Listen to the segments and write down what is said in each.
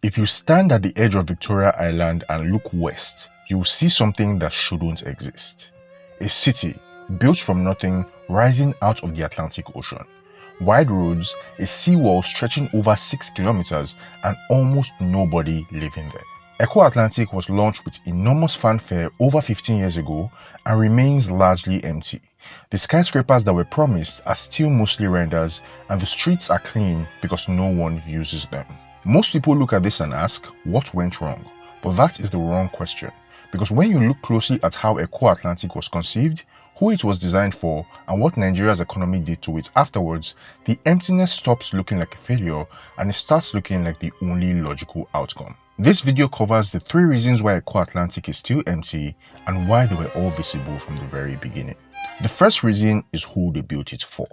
If you stand at the edge of Victoria Island and look west, you will see something that shouldn't exist. A city built from nothing rising out of the Atlantic Ocean. Wide roads, a seawall stretching over 6 kilometers and almost nobody living there. Eko Atlantic was launched with enormous fanfare over 15 years ago and remains largely empty. The skyscrapers that were promised are still mostly renders and the streets are clean because no one uses them. Most people look at this and ask, what went wrong? But that is the wrong question, because when you look closely at how Eko Atlantic was conceived, who it was designed for, and what Nigeria's economy did to it afterwards, the emptiness stops looking like a failure and it starts looking like the only logical outcome. This video covers the 3 reasons why Eko Atlantic is still empty and why they were all visible from the very beginning. The first reason is who they built it for.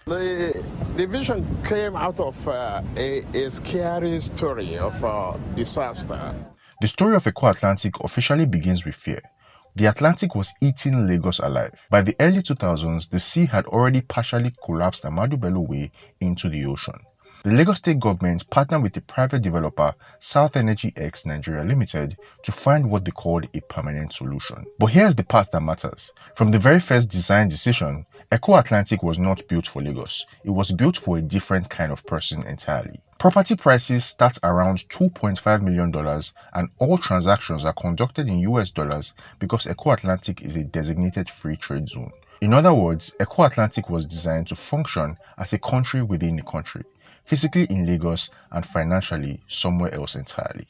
The vision came out of a scary story of disaster. The story of Eko Atlantic officially begins with fear. The Atlantic was eating Lagos alive. By the early 2000s, the sea had already partially collapsed Ahmadu Bello Way into the ocean. The Lagos state government partnered with the private developer South Energy X Nigeria Limited to find what they called a permanent solution. But here's the part that matters. From the very first design decision, Eko Atlantic was not built for Lagos. It was built for a different kind of person entirely. Property prices start around $2.5 million and all transactions are conducted in US dollars because Eko Atlantic is a designated free trade zone. In other words, Eko Atlantic was designed to function as a country within a country, physically in Lagos and financially somewhere else entirely.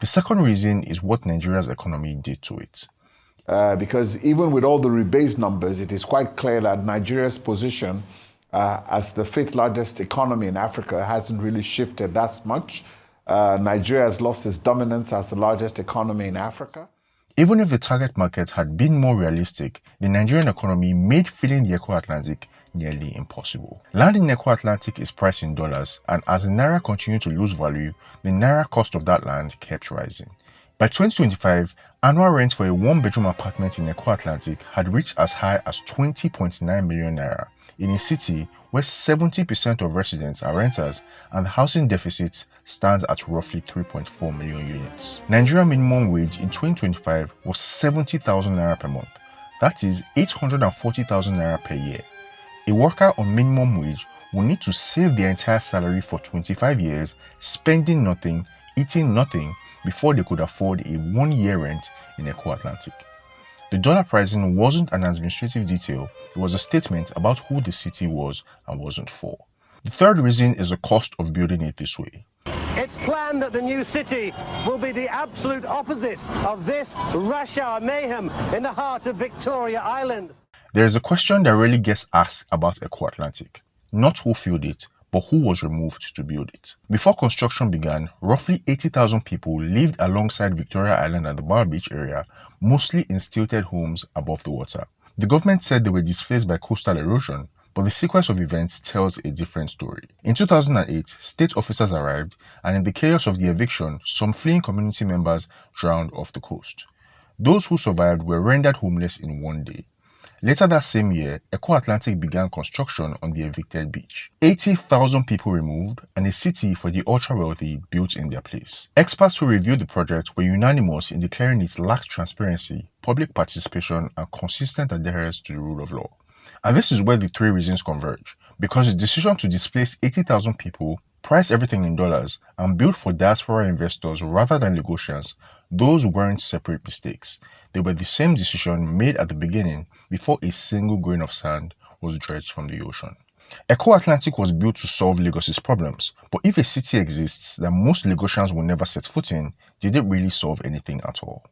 The second reason is what Nigeria's economy did to it. Because even with all the rebased numbers, it is quite clear that Nigeria's position as the 5th largest economy in Africa hasn't really shifted that much. Nigeria has lost its dominance as the largest economy in Africa. Even if the target market had been more realistic, the Nigerian economy made filling the Eko Atlantic nearly impossible. Land in Eko Atlantic is priced in dollars, and as the Naira continued to lose value, the Naira cost of that land kept rising. By 2025, annual rent for a 1-bedroom apartment in Eko Atlantic had reached as high as 20.9 million Naira, in a city where 70% of residents are renters and the housing deficit stands at roughly 3.4 million units. Nigerian minimum wage in 2025 was 70,000 Naira per month. That is 840,000 Naira per year. A worker on minimum wage will need to save their entire salary for 25 years, spending nothing, eating nothing, before they could afford a 1-year rent in Eko Atlantic. The dollar pricing wasn't an administrative detail, it was a statement about who the city was and wasn't for. The third reason is the cost of building it this way. It's planned that the new city will be the absolute opposite of this rush hour mayhem in the heart of Victoria Island. There is a question that rarely gets asked about Eko Atlantic. Not who filled it, but who was removed to build it. Before construction began, roughly 80,000 people lived alongside Victoria Island and the Bar Beach area, mostly in stilted homes above the water. The government said they were displaced by coastal erosion, but the sequence of events tells a different story. In 2008, state officers arrived, and in the chaos of the eviction, some fleeing community members drowned off the coast. Those who survived were rendered homeless in 1 day. Later that same year, Eko Atlantic began construction on the evicted beach. 80,000 people removed and a city for the ultra-wealthy built in their place. Experts who reviewed the project were unanimous in declaring it lacked transparency, public participation, and consistent adherence to the rule of law. And this is where the 3 reasons converge, because the decision to displace 80,000 people, price everything in dollars, and build for diaspora investors rather than Lagosians, those weren't separate mistakes. They were the same decision made at the beginning before a single grain of sand was dredged from the ocean. Eko Atlantic was built to solve Lagos's problems, but if a city exists that most Lagosians will never set foot in, did it really solve anything at all?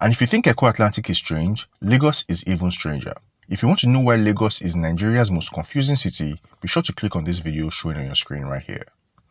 And if you think Eko Atlantic is strange, Lagos is even stranger. If you want to know why Lagos is Nigeria's most confusing city, be sure to click on this video showing on your screen right here.